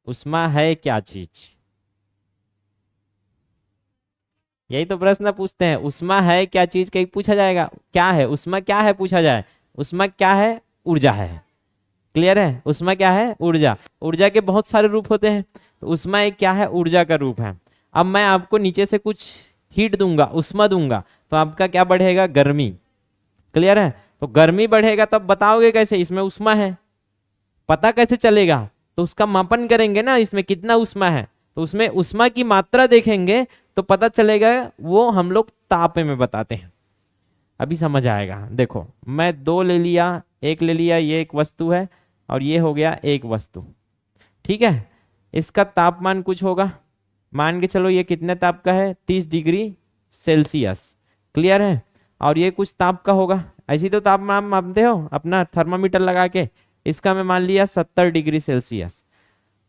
उष्मा है क्या चीज? यही तो प्रश्न पूछते हैं, उष्मा है क्या चीज, कहीं पूछा जाएगा क्या है उष्मा, क्या है पूछा जाए। उष्मा क्या है? ऊर्जा है। क्लियर है? उष्मा क्या है? ऊर्जा। ऊर्जा के बहुत सारे रूप होते हैं, तो उष्मा एक क्या है? ऊर्जा का रूप है। अब मैं आपको नीचे से कुछ हीट दूंगा, उष्मा दूंगा, तो आपका क्या बढ़ेगा? गर्मी। क्लियर है? तो गर्मी बढ़ेगा तब बताओगे कैसे इसमें उष्मा है? पता कैसे चलेगा? तो उसका मापन करेंगे ना, इसमें कितना उष्मा है, तो उसमें उष्मा की मात्रा देखेंगे तो पता चलेगा। वो हम लोग ताप में बताते हैं। अभी समझ आएगा। देखो मैं दो ले लिया, एक ले लिया, ये एक वस्तु है और ये हो गया एक वस्तु। ठीक है, इसका तापमान कुछ होगा, मान के चलो ये कितने ताप का है? 30 डिग्री सेल्सियस। क्लियर है? और ये कुछ ताप का होगा, ऐसी तो तापमान मापते हो अपना थर्मामीटर लगा के। इसका मैं मान लिया 70 डिग्री सेल्सियस।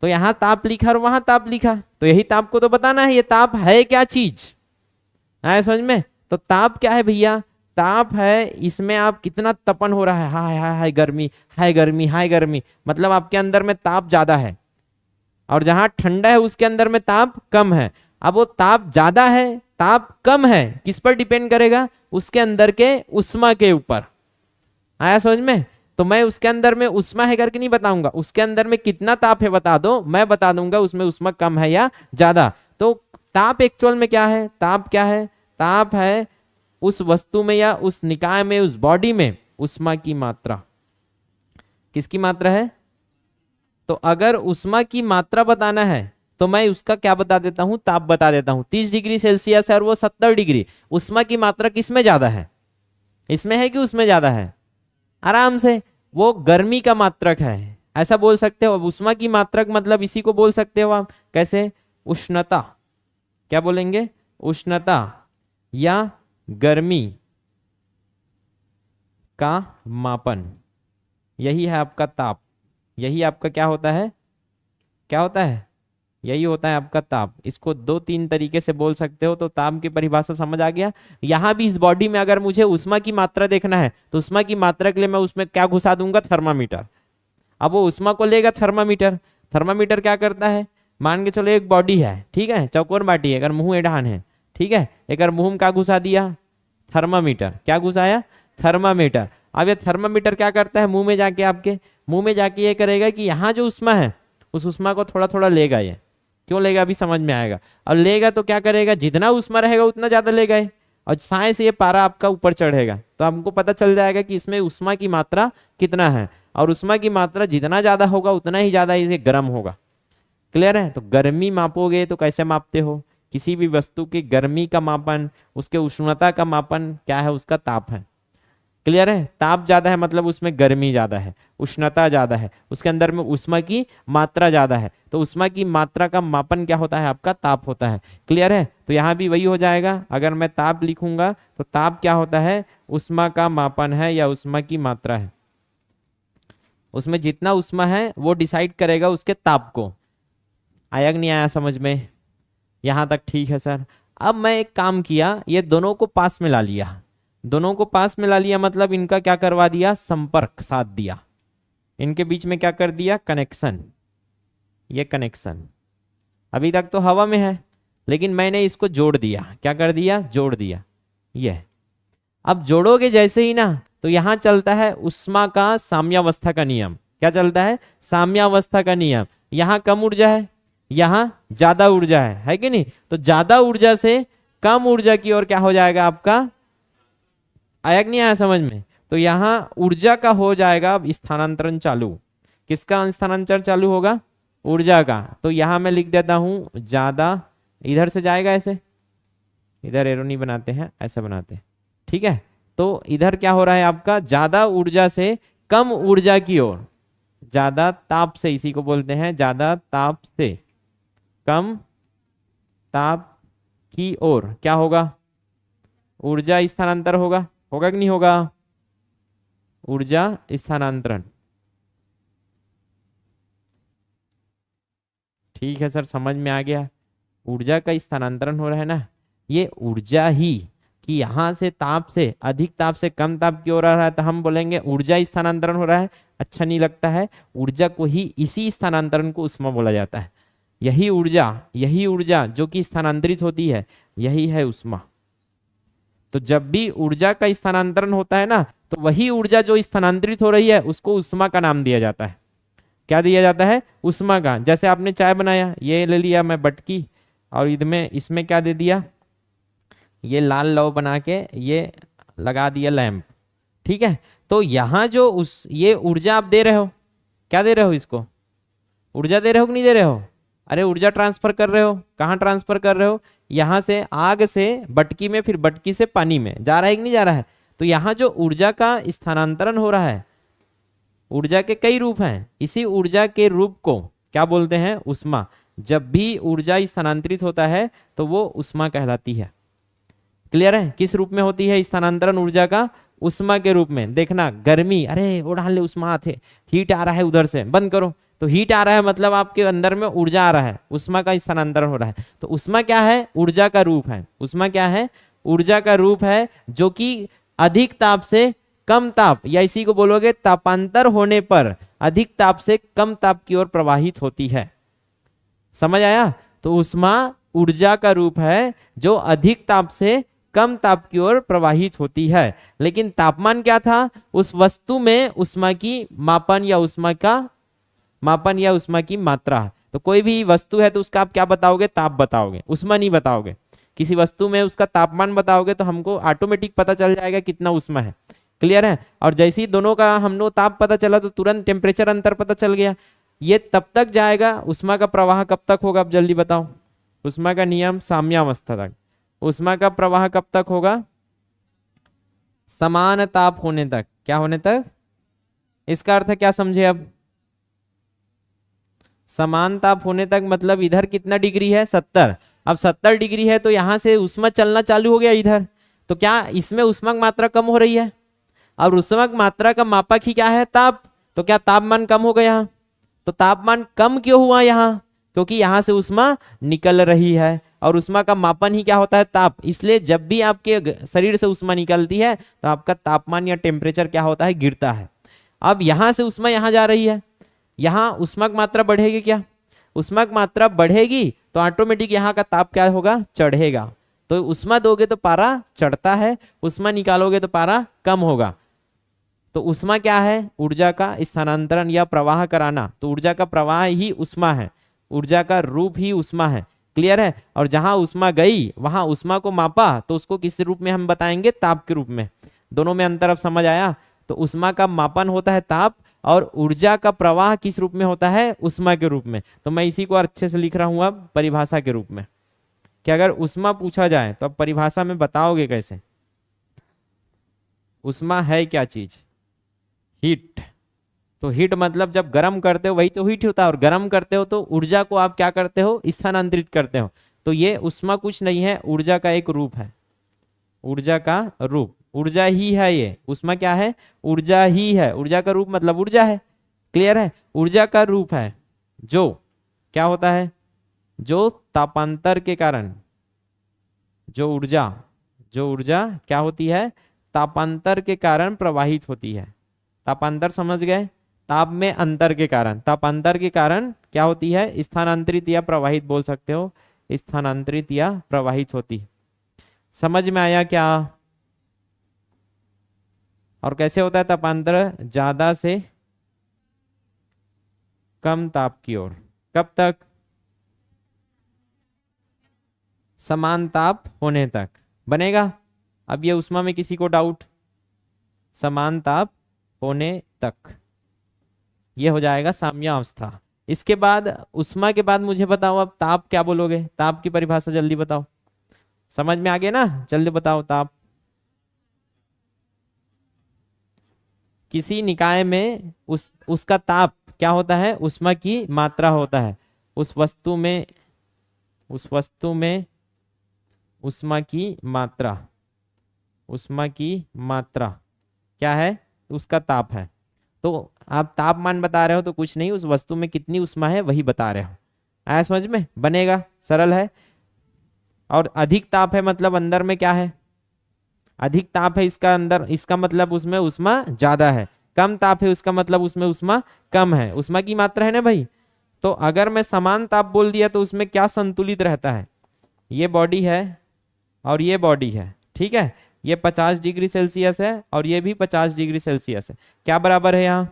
तो यहाँ ताप लिखा और वहां ताप लिखा, तो यही ताप को तो बताना है, ये ताप है क्या चीज। आया समझ में? तो ताप क्या है भैया? ताप है इसमें आप कितना तपन हो रहा है, हाय हाय हाय गर्मी, हाय गर्मी, हाय गर्मी, मतलब आपके अंदर में ताप ज्यादा है। और जहां ठंडा है उसके अंदर में ताप कम है। अब वो ताप ज्यादा है, ताप कम है, किस पर डिपेंड करेगा? उसके अंदर के उष्मा के ऊपर। आया समझ में? तो मैं उसके अंदर में उष्मा है करके नहीं बताऊंगा, उसके अंदर में कितना ताप है बता दो, मैं बता दूंगा उसमें उष्मा कम है या ज्यादा। तो ताप एक्चुअल में क्या है? ताप क्या है? ताप है उस वस्तु में या उस निकाय में, उस बॉडी में उष्मा की मात्रा। किसकी मात्रा है? तो अगर उष्मा की मात्रा बताना है तो मैं उसका क्या बता देता हूं? ताप बता देता हूं। 30 डिग्री सेल्सियस है और वो 70 डिग्री, उष्मा की मात्रा किसमें ज्यादा है? इसमें है कि उसमें ज्यादा है? आराम से वो गर्मी का मात्रक है, ऐसा बोल सकते हो। अब उष्मा की मात्रक मतलब इसी को बोल सकते हो आप, कैसे? उष्णता। क्या बोलेंगे? उष्णता या गर्मी का मापन, यही है आपका ताप। यही आपका क्या होता है? क्या होता है? यही होता है आपका ताप। इसको दो तीन तरीके से बोल सकते हो। तो ताप की परिभाषा समझ आ गया। यहां भी इस बॉडी में अगर मुझे उष्मा की मात्रा देखना है तो उष्मा की मात्रा के लिए मैं उसमें क्या घुसा दूंगा? थर्मामीटर। अब वो उष्मा को लेगा थर्मामीटर। थर्मामीटर क्या करता है? मान के चलो एक बॉडी है, ठीक है, चौकोर बाटी है, अगर मुंह एडान है, ठीक है, अगर मुंह में क्या घुसा दिया? थर्मामीटर। क्या घुसाया? थर्मामीटर। अब ये थर्मामीटर क्या करता है? मुंह में जाके, आपके मुंह में जाके ये करेगा कि यहाँ जो उष्मा है उस उष्मा को थोड़ा थोड़ा लेगा। ये क्यों लेगा अभी समझ में आएगा। और लेगा तो क्या करेगा? जितना उष्मा रहेगा उतना ज्यादा लेगा ये। और साए से ये पारा आपका ऊपर चढ़ेगा तो हमको पता चल जाएगा कि इसमें उष्मा की मात्रा कितना है। और उष्मा की मात्रा जितना ज्यादा होगा उतना ही ज्यादा इसे गर्म होगा। क्लियर है? तो गर्मी मापोगे तो कैसे मापते हो? किसी भी वस्तु की गर्मी का मापन, उसके उष्णता का मापन क्या है? उसका ताप है। क्लियर है? ताप ज्यादा है मतलब उसमें गर्मी ज्यादा है, उष्णता ज्यादा है, उसके अंदर में उष्मा की मात्रा ज्यादा है। तो उष्मा की मात्रा का मापन क्या होता है? आपका ताप होता है। क्लियर है? तो यहाँ भी वही हो जाएगा। अगर मैं ताप लिखूंगा तो ताप क्या होता है? उष्मा का मापन है या उष्मा की मात्रा है। उसमें जितना उष्मा है वो डिसाइड करेगा उसके ताप को। आया कि नहीं आया समझ में? यहां तक ठीक है सर। अब मैं एक काम किया, ये दोनों को पास में ला लिया। दोनों को पास में ला लिया मतलब इनका क्या करवा दिया? संपर्क साध दिया। इनके बीच में क्या कर दिया? कनेक्शन। ये कनेक्शन अभी तक तो हवा में है, लेकिन मैंने इसको जोड़ दिया। क्या कर दिया? जोड़ दिया। ये अब जोड़ोगे जैसे ही ना, तो यहां चलता है उष्मा का साम्यावस्था का नियम। क्या चलता है? साम्यावस्था का नियम। यहां कम ऊर्जा है, यहां ज्यादा ऊर्जा है कि नहीं? तो ज्यादा ऊर्जा से कम ऊर्जा की ओर क्या हो जाएगा आपका? आया कि नहीं आया समझ में? तो यहाँ ऊर्जा का हो जाएगा अब स्थानांतरण चालू। किसका स्थानांतरण चालू होगा? ऊर्जा का। तो यहाँ मैं लिख देता हूं ज्यादा, इधर से जाएगा ऐसे, इधर एरो नहीं बनाते हैं, ऐसा बनाते हैं, ठीक है। तो इधर क्या हो रहा है आपका? ज्यादा ऊर्जा से कम ऊर्जा की ओर, ज्यादा ताप से, इसी को बोलते हैं ज्यादा ताप से कम ताप की ओर क्या होगा? ऊर्जा स्थानांतर होगा। होगा कि नहीं होगा? ऊर्जा स्थानांतरण। ठीक है सर, समझ में आ गया। ऊर्जा का स्थानांतरण हो रहा है ना, ये ऊर्जा ही कि यहाँ से ताप से अधिक ताप से कम ताप की ओर आ रहा है तो हम बोलेंगे ऊर्जा स्थानांतरण हो रहा है। अच्छा नहीं लगता है, ऊर्जा को ही, इसी स्थानांतरण को उष्मा बोला जाता है। यही ऊर्जा जो कि स्थानांतरित होती है, यही है उष्मा। तो जब भी ऊर्जा का स्थानांतरण होता है ना, तो वही ऊर्जा जो स्थानांतरित हो रही है उसको उष्मा का नाम दिया जाता है। क्या दिया जाता है? उष्मा का। जैसे आपने चाय बनाया, ये ले लिया मैं बटकी और इसमें क्या दे दिया, ये लाल लौ बना के ये लगा दिया लैंप, ठीक है। तो यहाँ जो ये ऊर्जा आप दे रहे हो, क्या दे रहे हो? इसको ऊर्जा दे रहे हो कि नहीं दे रहे हो? अरे ऊर्जा ट्रांसफर कर रहे हो। कहाँ ट्रांसफर कर रहे हो? यहाँ से आग से बटकी में, फिर बटकी से पानी में जा रहा है कि नहीं जा रहा है? तो यहाँ जो ऊर्जा का स्थानांतरण हो रहा है, ऊर्जा के कई रूप हैं, इसी ऊर्जा के रूप को क्या बोलते हैं? उष्मा। जब भी ऊर्जा स्थानांतरित होता है तो वो उष्मा कहलाती है। क्लियर है? किस रूप में होती है स्थानांतरण ऊर्जा का? उष्मा के रूप में। देखना गर्मी, अरे उड़ा ले उष्मा थे, हीट आ रहा है उधर से, बंद करो, तो हीट आ रहा है मतलब आपके अंदर में ऊर्जा आ रहा है, उष्मा का स्थानांतरण हो रहा है। तो उष्मा क्या है? ऊर्जा का रूप है। उष्मा क्या है? ऊर्जा का रूप है, जो कि अधिक ताप से कम ताप, या इसी को बोलोगे तापांतर होने पर अधिक ताप से कम ताप की ओर प्रवाहित होती है। समझ आया? तो उष्मा ऊर्जा का रूप है जो अधिक ताप से कम ताप की ओर प्रवाहित होती है। लेकिन तापमान क्या था? उस वस्तु में उष्मा की मापन या उष्मा की मात्रा। तो कोई भी वस्तु है तो उसका आप क्या बताओगे? ताप बताओगे, उष्मा नहीं बताओगे। किसी वस्तु में उसका तापमान बताओगे तो हमको ऑटोमेटिक पता चल जाएगा कितना उष्मा है। क्लियर है? और जैसे ही दोनों का हमको ताप पता चला तो तुरंत टेम्परेचर अंतर पता चल गया। ये तब तक जाएगा, उष्मा का प्रवाह कब तक होगा? आप जल्दी बताओ। उष्मा का नियम साम्यावस्था तक। उष्मा का प्रवाह कब तक होगा? समान ताप होने तक। क्या होने तक? इसका अर्थ क्या समझे अब? समान ताप होने तक मतलब इधर कितना डिग्री है? 70। अब 70 डिग्री है तो यहां से उष्मा चलना चालू हो गया इधर, तो क्या इसमें उष्मा की मात्रा कम हो रही है? और उष्मा की मात्रा का मापक ही क्या है? ताप। तो क्या तापमान कम हो गया? तो तापमान कम क्यों हुआ यहाँ? क्योंकि यहाँ से उष्मा निकल रही है, और उष्मा का मापन ही क्या होता है? ताप। इसलिए जब भी आपके शरीर से उष्मा निकलती है तो आपका तापमान या टेम्परेचर क्या होता है? गिरता है। अब यहाँ से उष्मा यहाँ जा रही है, यहाँ उष्मा की मात्रा बढ़ेगी क्या? उष्मा की मात्रा बढ़ेगी तो ऑटोमेटिक यहाँ का ताप क्या होगा? चढ़ेगा। तो उष्मा दोगे तो पारा चढ़ता है, उष्मा निकालोगे तो पारा कम होगा। तो उष्मा क्या है? ऊर्जा का स्थानांतरण या प्रवाह कराना। तो ऊर्जा का प्रवाह ही उष्मा है, ऊर्जा का रूप ही उष्मा है। क्लियर है? और जहां उष्मा गई वहां उष्मा को मापा तो उसको किस रूप में हम बताएंगे? ताप के रूप में। दोनों में अंतर अब समझ आया? तो उष्मा का मापन होता है ताप, और ऊर्जा का प्रवाह किस रूप में होता है? उष्मा के रूप में। तो मैं इसी को अच्छे से लिख रहा हूं अब परिभाषा के रूप में, कि अगर उष्मा पूछा जाए तो अब परिभाषा में बताओगे कैसे? उष्मा है क्या चीज? हीट। तो हीट मतलब जब गर्म करते हो वही तो हीट होता है, और गर्म करते हो तो ऊर्जा को आप क्या करते हो? स्थानांतरित करते हो। तो ये उष्मा कुछ नहीं है, ऊर्जा का एक रूप है। ऊर्जा का रूप, ऊर्जा ही है ये। उष्मा क्या है? ऊर्जा ही है। ऊर्जा का रूप मतलब ऊर्जा है। क्लियर है? ऊर्जा का रूप है जो क्या होता है? जो तापांतर के कारण, जो ऊर्जा क्या होती है? तापांतर के कारण प्रवाहित होती है। तापांतर समझ गए? ताप में अंतर के कारण, तापांतर के कारण क्या होती है? स्थानांतरित या प्रवाहित बोल सकते हो, स्थानांतरित या प्रवाहित होती। समझ में आया क्या? और कैसे होता है तापांतर? ज्यादा से कम ताप की ओर। कब तक? समान ताप होने तक बनेगा। अब ये उष्मा में किसी को डाउट? समान ताप होने तक ये हो जाएगा साम्यावस्था। इसके बाद उष्मा के बाद मुझे बताओ अब ताप क्या बोलोगे? ताप की परिभाषा जल्दी बताओ। समझ में आ गया ना? जल्दी बताओ। ताप किसी निकाय में उसका ताप क्या होता है? उष्मा की मात्रा होता है। उस वस्तु में उष्मा की मात्रा क्या है? उसका ताप है। तो आप तापमान बता रहे हो तो कुछ नहीं, उस वस्तु में कितनी उष्मा है वही बता रहे हो। आया समझ में? बनेगा, सरल है। और अधिक ताप है मतलब अंदर में क्या है? अधिक ताप है इसका अंदर, इसका मतलब उसमें उष्मा ज्यादा है। कम ताप है उसका मतलब उसमें उष्मा कम है। उष्मा की मात्रा है ना भाई। तो अगर मैं समान ताप बोल दिया तो उसमें क्या संतुलित रहता है, ये बॉडी है और ये बॉडी है, ठीक है। ये 50 डिग्री सेल्सियस है और ये भी 50 डिग्री सेल्सियस है। क्या बराबर है यहाँ,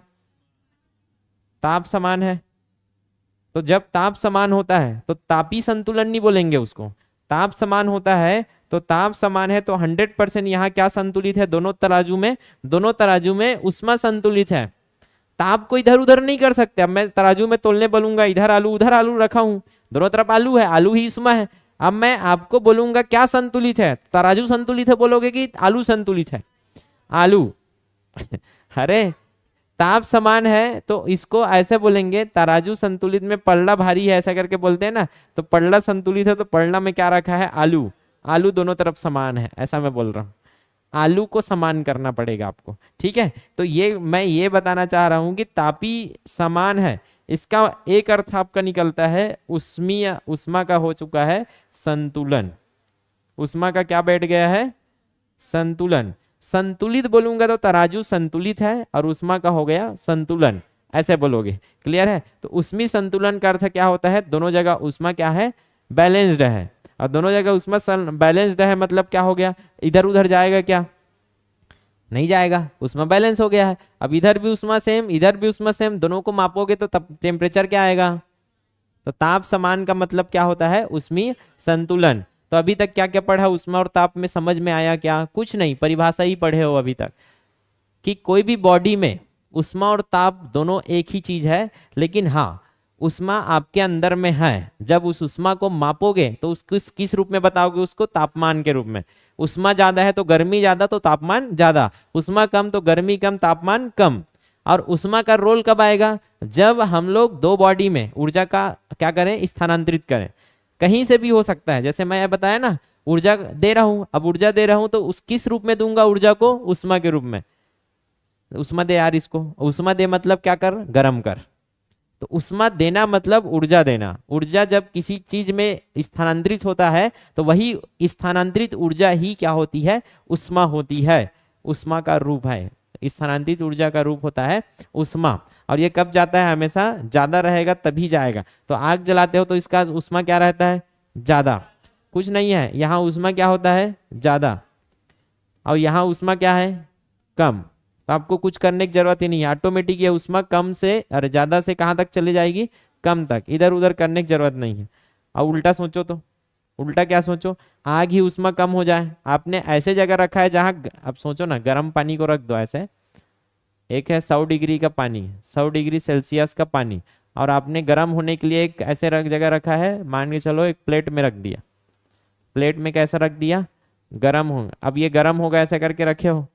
ताप समान है। तो जब ताप समान होता है तो तापी संतुलन नहीं बोलेंगे उसको, ताप समान होता है तो ताप समान है तो 100% यहाँ क्या संतुलित है, दोनों तराजू में उष्मा संतुलित है। ताप को इधर उधर नहीं कर सकते। अब मैं तराजू में तोलने बोलूंगा इधर आलू उधर आलू रखा हूं, दोनों तरफ आलू है, आलू ही उष्मा है। अब मैं आपको बोलूंगा क्या संतुलित है, तराजू संतुलित है बोलोगे कि आलू संतुलित है, आलू अरे ताप समान है तो इसको ऐसे बोलेंगे, तराजू संतुलित में पलड़ा भारी है ऐसा करके बोलते हैं ना, तो पलड़ा संतुलित है तो पलड़ा में क्या रखा है, आलू, आलू दोनों तरफ समान है, ऐसा मैं बोल रहा हूँ। आलू को समान करना पड़ेगा आपको, ठीक है। तो ये मैं ये बताना चाह रहा हूं कि तापी समान है, इसका एक अर्थ आपका निकलता है उष्मीय, उष्मा का हो चुका है संतुलन। उष्मा का क्या बैठ गया है, संतुलन। संतुलित बोलूंगा तो तराजू संतुलित है और उष्मा का हो गया संतुलन, ऐसे बोलोगे, क्लियर है। तो उष्मी संतुलन का अर्थ क्या होता है, दोनों जगह उष्मा क्या है, बैलेंस्ड है। और दोनों जगह उष्मा बैलेंस्ड है मतलब क्या हो गया, इधर उधर जाएगा क्या, नहीं जाएगा, उष्मा बैलेंस हो गया है। अब इधर भी उष्मा सेम इधर भी उष्मा सेम, दोनों को मापोगे तो तब टेम्परेचर क्या आएगा, तो ताप समान का मतलब क्या होता है, उष्मी संतुलन। तो अभी तक क्या क्या पढ़ा, उष्मा और ताप में समझ में आया क्या, कुछ नहीं, परिभाषा ही पढ़े हो अभी तक कि कोई भी बॉडी में उष्मा और ताप दोनों एक ही चीज है, लेकिन हाँ उष्मा आपके अंदर में है, जब उस उष्मा को मापोगे तो उसको किस रूप में बताओगे, उसको तापमान के रूप में। उष्मा ज्यादा है तो गर्मी ज्यादा तो तापमान ज्यादा, उष्मा कम तो गर्मी कम तापमान कम। और उष्मा का रोल कब आएगा, जब हम लोग दो बॉडी में ऊर्जा का क्या करें, स्थानांतरित करें। कहीं से भी हो सकता है, जैसे मैं बताया ना ऊर्जा दे रहा हूं, अब ऊर्जा दे रहा हूं तो उस किस रूप में दूंगा ऊर्जा को, उष्मा के रूप में। उष्मा दे यार इसको, उष्मा दे मतलब क्या कर, गर्म कर। तो उष्मा देना मतलब ऊर्जा देना। ऊर्जा जब किसी चीज में स्थानांतरित होता है तो वही स्थानांतरित ऊर्जा ही क्या होती है, उष्मा होती है। उष्मा का रूप है, स्थानांतरित ऊर्जा का रूप होता है उष्मा। और ये कब जाता है, हमेशा ज्यादा रहेगा तभी जाएगा। तो आग जलाते हो तो इसका उष्मा क्या रहता है, ज्यादा, कुछ नहीं है। यहाँ उष्मा क्या होता है, ज्यादा, और यहाँ उष्मा क्या है, कम। तो आपको कुछ करने की जरूरत ही नहीं है, ऑटोमेटिक ये उष्मा कम से और ज्यादा से कहाँ तक चली जाएगी, कम तक, इधर उधर करने की जरूरत नहीं है। और उल्टा सोचो तो, उल्टा क्या सोचो, आग ही उष्मा कम हो जाए। आपने ऐसे जगह रखा है जहाँ, अब सोचो ना गर्म पानी को रख दो ऐसे, एक है 100 डिग्री का पानी, 100 डिग्री सेल्सियस का पानी, और आपने गर्म होने के लिए एक ऐसे जगह रखा है, मान के चलो एक प्लेट में रख दिया, प्लेट में कैसा रख दिया, गर्म हो। अब ये गर्म होगा ऐसा करके रखे हो,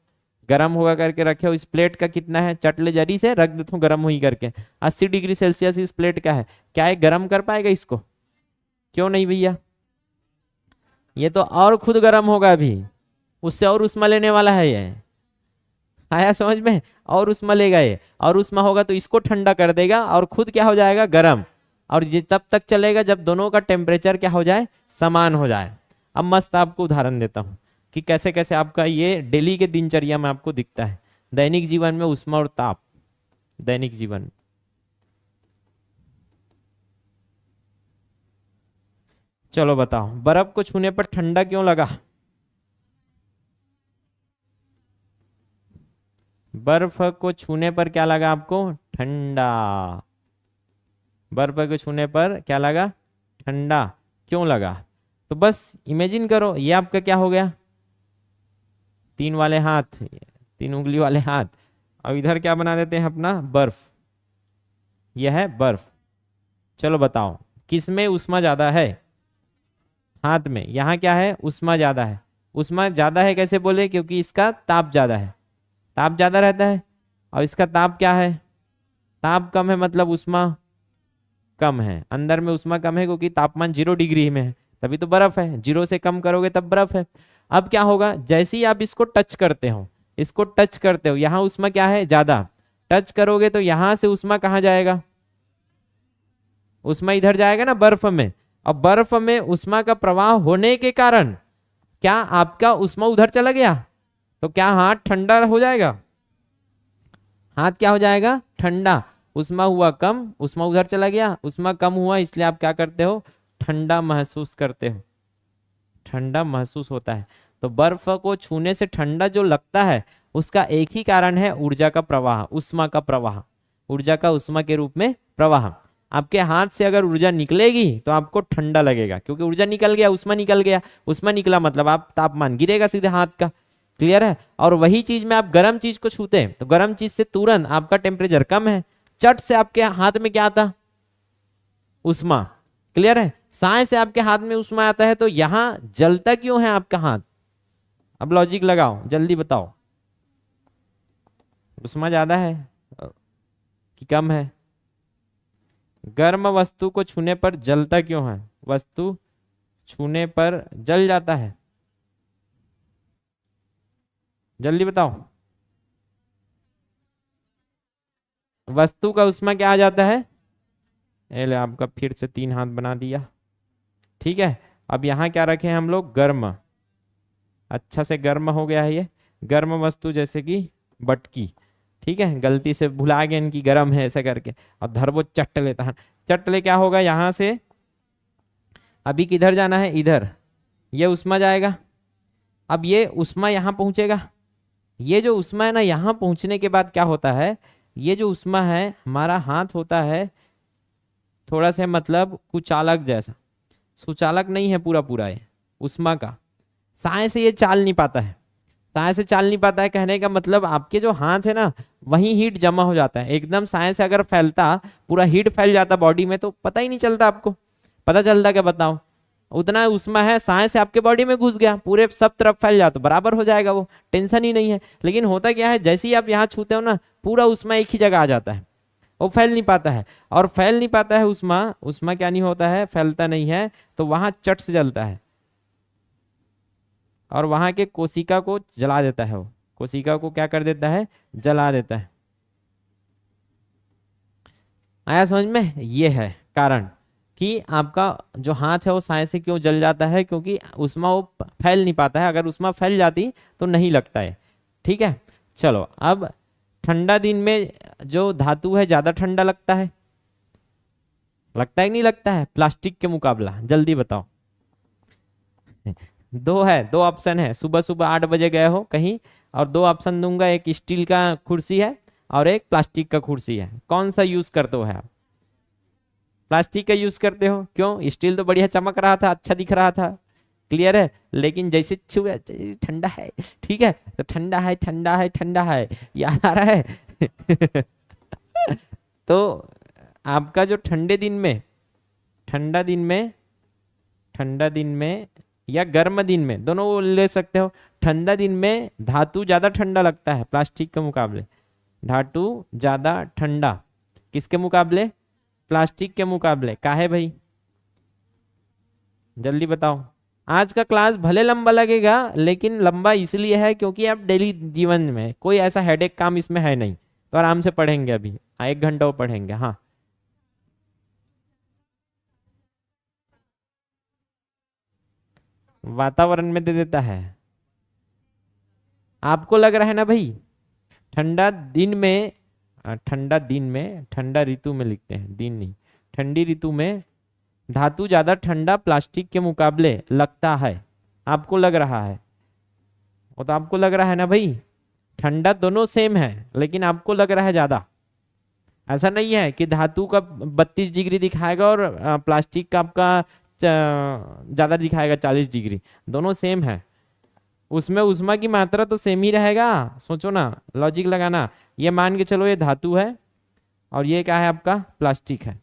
गर्म होगा करके रखे हो। इस प्लेट का कितना है, चटले जरी से रख देता हूँ गर्म हुई करके, 80 डिग्री सेल्सियस इस प्लेट का है, क्या है गर्म कर पाएगा इसको, क्यों नहीं भैया, ये तो और खुद गर्म होगा अभी, उससे और उष्मा लेने वाला है ये, आया समझ में, और उष्मा लेगा ये, और उष्मा होगा तो इसको ठंडा कर देगा और खुद क्या हो जाएगा, गर्म। और ये तब तक चलेगा जब दोनों का टेम्परेचर क्या हो जाए, समान हो जाए। अब मस्त आपको उदाहरण देता हूँ कि कैसे कैसे आपका ये डेली के दिनचर्या में आपको दिखता है, दैनिक जीवन में उष्मा और ताप, दैनिक जीवन। चलो बताओ, बर्फ को छूने पर ठंडा क्यों लगा, बर्फ को छूने पर क्या लगा आपको, ठंडा। बर्फ को छूने पर क्या लगा, ठंडा, क्यों लगा। तो बस इमेजिन करो, ये आपका क्या हो गया, तीन वाले हाथ, तीन उंगली वाले हाथ, और इधर क्या बना देते हैं अपना, बर्फ, यह है बर्फ। चलो बताओ किसमें उष्मा ज्यादा है, हाथ में। यहाँ क्या है, उष्मा ज्यादा है। उष्मा ज्यादा है कैसे बोले, क्योंकि इसका ताप ज्यादा है, ताप ज्यादा रहता है, और इसका ताप क्या है, ताप कम है मतलब उष्मा कम है। अंदर में उष्मा कम है क्योंकि तापमान 0 डिग्री में है, तभी तो बर्फ है, 0 से कम करोगे तब बर्फ है। अब क्या होगा, जैसे ही आप इसको टच करते हो, इसको टच करते हो, यहाँ उष्मा क्या है, ज्यादा, टच करोगे तो यहाँ से उष्मा कहाँ जाएगा, उष्मा इधर जाएगा ना बर्फ में। अब बर्फ में उष्मा का प्रवाह होने के कारण क्या आपका उष्मा उधर चला गया, तो क्या हाथ ठंडा हो जाएगा? हाथ क्या हो जाएगा? ठंडा। उष्मा हुआ कम, उष्मा उधर चला गया, उष्मा कम हुआ, इसलिए आप क्या करते हो? ठंडा महसूस करते हो, ठंडा महसूस होता है। तो बर्फ को छूने से ठंडा जो लगता है उसका एक ही कारण है, ऊर्जा का प्रवाह, उष्मा का प्रवाह, ऊर्जा का उष्मा के रूप में प्रवाह। आपके हाथ से अगर ऊर्जा निकलेगी तो आपको ठंडा लगेगा, क्योंकि ऊर्जा निकल गया, उष्मा निकल गया, उष्मा निकला मतलब आप तापमान गिरेगा सीधे हाथ का। क्लियर है? और वही चीज में आप गर्म चीज को छूते हैं तो गर्म चीज से तुरंत आपका टेम्परेचर कम है, चट से आपके हाथ में क्या आता? उष्मा। क्लियर है? साय से आपके हाथ में उष्मा आता है, तो यहां जलता क्यों है आपका हाथ? अब लॉजिक लगाओ, जल्दी बताओ। उष्मा ज्यादा है कि कम है? गर्म वस्तु को छूने पर जलता क्यों है? वस्तु छूने पर जल जाता है, जल्दी बताओ। वस्तु का उष्मा क्या आ जाता है? ये ले आपका फिर से 3 हाथ बना दिया। ठीक है, अब यहाँ क्या रखे हैं हम लोग? गर्म। अच्छा से गर्म हो गया है ये गर्म वस्तु, जैसे कि बटकी। ठीक है, गलती से भुला गए इनकी गर्म है ऐसा करके, और धर वो चट्ट लेता है। चट्ट ले क्या होगा यहाँ से? अभी किधर जाना है? इधर। ये उष्मा जाएगा, अब ये उष्मा यहाँ पहुंचेगा। ये जो उष्मा है ना, यहाँ पहुंचने के बाद क्या होता है? ये जो उष्मा है, हमारा हाथ होता है थोड़ा सा मतलब कुचालक जैसा, सुचालक नहीं है पूरा पूरा ये उष्मा का। साय से ये चाल नहीं पाता है, साय से चाल नहीं पाता है, कहने का मतलब आपके जो हाथ है ना वहीं हीट जमा हो जाता है एकदम। साय से अगर फैलता, पूरा हीट फैल जाता बॉडी में, तो पता ही नहीं चलता आपको। पता चलता क्या? बताओ। उतना उष्मा है, साय से आपके बॉडी में घुस गया, पूरे सब तरफ फैल जाता, बराबर हो जाएगा, वो टेंशन ही नहीं है। लेकिन होता क्या है, जैसे ही आप यहाँ छूते हो ना, पूरा उष्मा एक ही जगह आ जाता है, वो फैल नहीं पाता है। और फैल नहीं पाता है उष्मा, उष्मा क्या नहीं होता है? फैलता नहीं है, तो वहां चट से जलता है, और वहां के कोशिका को जला देता है। वो कोशिका को क्या कर देता है? जला देता है। आया समझ में? ये है कारण कि आपका जो हाथ है वो साय से क्यों जल जाता है, क्योंकि उष्मा वो फैल नहीं पाता है। अगर उष्मा फैल जाती तो नहीं लगता है। ठीक है, चलो अब ठंडा दिन में जो धातु है ज्यादा ठंडा लगता है, लगता है कि नहीं लगता है प्लास्टिक के मुकाबला? जल्दी बताओ। दो है, दो ऑप्शन है। सुबह सुबह 8 बजे गए हो कहीं, और दो ऑप्शन दूंगा, एक स्टील का कुर्सी है और एक प्लास्टिक का कुर्सी है, कौन सा यूज करते हो? है आप प्लास्टिक का यूज करते हो? क्यों? स्टील तो बढ़िया चमक रहा था, अच्छा दिख रहा था। क्लियर है? लेकिन जैसे छुए ठंडा है, ठीक है, तो ठंडा है, ठंडा है, ठंडा है, याद आ रहा है? तो आपका जो ठंडे दिन में, ठंडा दिन में, ठंडा दिन में या गर्म दिन में, दोनों वो ले सकते हो। ठंडा दिन में धातु ज्यादा ठंडा लगता है प्लास्टिक के मुकाबले। धातु ज्यादा ठंडा किसके मुकाबले? प्लास्टिक के मुकाबले। काहे भाई? जल्दी बताओ। आज का क्लास भले लंबा लगेगा, लेकिन लंबा इसलिए है क्योंकि आप डेली जीवन में कोई ऐसा हेडेक काम इसमें है नहीं, तो आराम से पढ़ेंगे। अभी 1 घंटा वो पढ़ेंगे। हाँ, वातावरण में दे देता है। आपको लग रहा है ना भाई? ठंडा दिन में, ठंडा दिन में, ठंडा ऋतु में लिखते हैं, दिन नहीं, ठंडी ऋतु में धातु ज्यादा ठंडा प्लास्टिक के मुकाबले लगता है। आपको लग रहा है, वो तो आपको लग रहा है ना भाई। ठंडा दोनों सेम है, लेकिन आपको लग रहा है ज्यादा। ऐसा नहीं है कि धातु का 32 डिग्री दिखाएगा और प्लास्टिक का आपका ज्यादा दिखाएगा 40 डिग्री। दोनों सेम है, उसमें उष्मा की मात्रा तो सेम ही रहेगा। सोचो ना, लॉजिक लगाना। ये मान के चलो ये धातु है और ये क्या है? आपका प्लास्टिक है।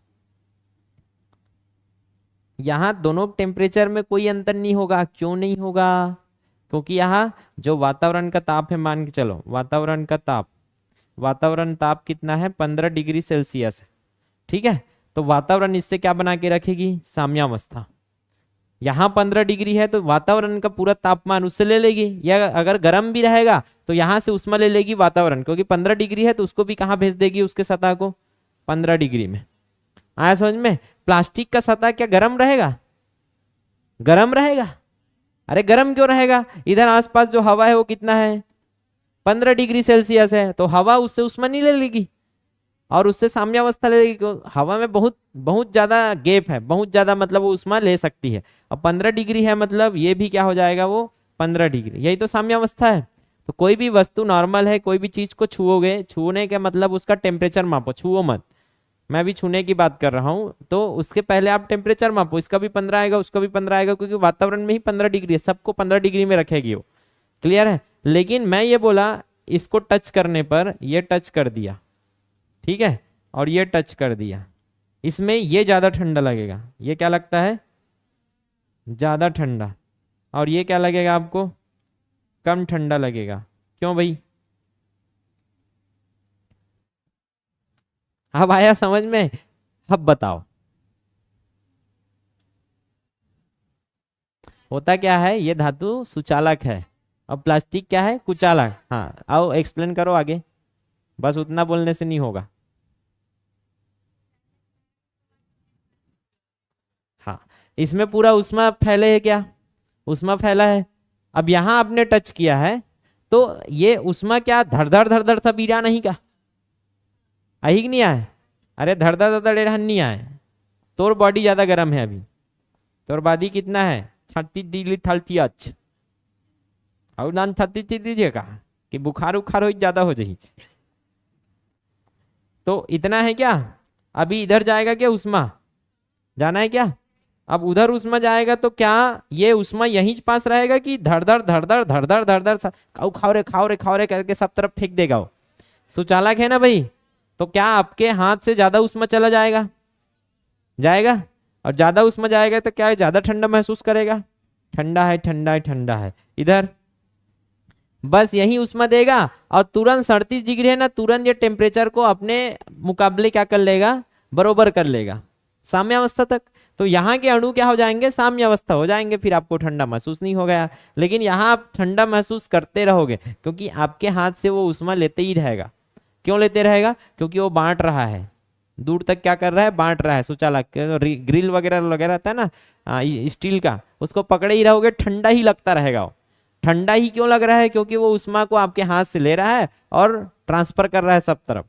यहाँ दोनों टेम्परेचर में कोई अंतर नहीं होगा। क्यों नहीं होगा? क्योंकि यहाँ जो वातावरण का ताप है, मान के चलो वातावरण का ताप, वातावरण ताप कितना है? 15 डिग्री सेल्सियस है। ठीक है, तो वातावरण इससे क्या बना के रखेगी? साम्यावस्था। यहाँ 15 डिग्री है तो वातावरण का पूरा तापमान उससे ले लेगी, या अगर गर्म भी रहेगा तो यहाँ से उष्मा ले लेगी वातावरण, क्योंकि 15 डिग्री है तो उसको भी कहाँ भेज देगी? उसके सतह को 15 डिग्री में। आया समझ में? प्लास्टिक का सतह क्या गर्म रहेगा? गर्म रहेगा? अरे गर्म क्यों रहेगा? इधर आसपास जो हवा है वो कितना है? 15 डिग्री सेल्सियस है, तो हवा उससे उष्मा नहीं ले लेगी और उससे साम्यावस्था ले लेगी। हवा में बहुत बहुत ज्यादा गैप है, बहुत ज्यादा मतलब वो उष्मा ले सकती है। अब 15 डिग्री है मतलब ये भी क्या हो जाएगा, वो 15 डिग्री, यही तो साम्यावस्था है। तो कोई भी वस्तु नॉर्मल है, कोई भी चीज को छुओगे, छूने का मतलब उसका टेम्परेचर मापो, छुओ मत। मैं भी छूने की बात कर रहा हूँ, तो उसके पहले आप टेम्परेचर मापो, इसका भी 15 आएगा, उसका भी 15 आएगा, क्योंकि वातावरण में ही 15 डिग्री है, सबको 15 डिग्री में रखेगी वो। क्लियर है। लेकिन मैं ये बोला इसको टच करने पर, ये टच कर दिया, ठीक है, और ये टच कर दिया, इसमें ये ज्यादा ठंडा लगेगा, ये क्या लगता है, ज्यादा ठंडा, और ये क्या लगेगा आपको, कम ठंडा लगेगा। क्यों भाई, अब आया समझ में। अब बताओ होता क्या है, ये धातु सुचालक है और प्लास्टिक क्या है, कुचालक। हाँ आओ एक्सप्लेन करो आगे, बस उतना बोलने से नहीं होगा। हाँ, इसमें पूरा उष्मा फैले है क्या, उष्मा फैला है। अब यहां आपने टच किया है, तो ये उष्मा क्या धड़ धड़ धड़ धड़ सा पीरा नहीं का, आई कि नहीं आए, अरे धड़ धड़ धड़ धड़ एहन नहीं आए। तोर बॉडी ज्यादा गर्म है अभी, तोर बॉडी कितना है 36 डिग्री 38, और नान 36 दीजिएगा कि बुखार उखार हो ज्यादा हो जाए, तो इतना है क्या। अभी इधर जाएगा क्या उष्मा, जाना है क्या, अब उधर उष्मा जाएगा तो क्या ये उष्मा यहीं पास रहेगा कि धड़ धड़ धड़ धड़ धड़ धड़ धड़ धड़ खाओ रे करके सब तरफ फेंक देगा वो। सुचालक है ना भाई, तो क्या आपके हाथ से ज्यादा उष्मा चला जाएगा, जाएगा, और ज्यादा उष्मा जाएगा तो क्या है, ज्यादा ठंडा महसूस करेगा, ठंडा है ठंडा है ठंडा है। इधर बस यही उष्मा देगा और तुरंत 37 डिग्री है ना, तुरंत ये टेम्परेचर को अपने मुकाबले क्या कर लेगा, बरोबर कर लेगा साम्यावस्था तक। तो यहाँ के अणु क्या हो जाएंगे, साम्य अवस्था हो जाएंगे, फिर आपको ठंडा महसूस नहीं होगा यार। लेकिन यहाँ आप ठंडा महसूस करते रहोगे, क्योंकि आपके हाथ से वो उष्मा लेते ही रहेगा। क्यों लेते रहेगा, क्योंकि वो बांट रहा है, दूर तक क्या कर रहा है, बांट रहा है। सुचालक ग्रिल वगैरह लगा रहता है ना स्टील का, उसको पकड़े ही रहोगे, ठंडा ही लगता रहेगा वो। ठंडा ही क्यों लग रहा है, क्योंकि वो उष्मा को आपके हाथ से ले रहा है और ट्रांसफर कर रहा है सब तरफ।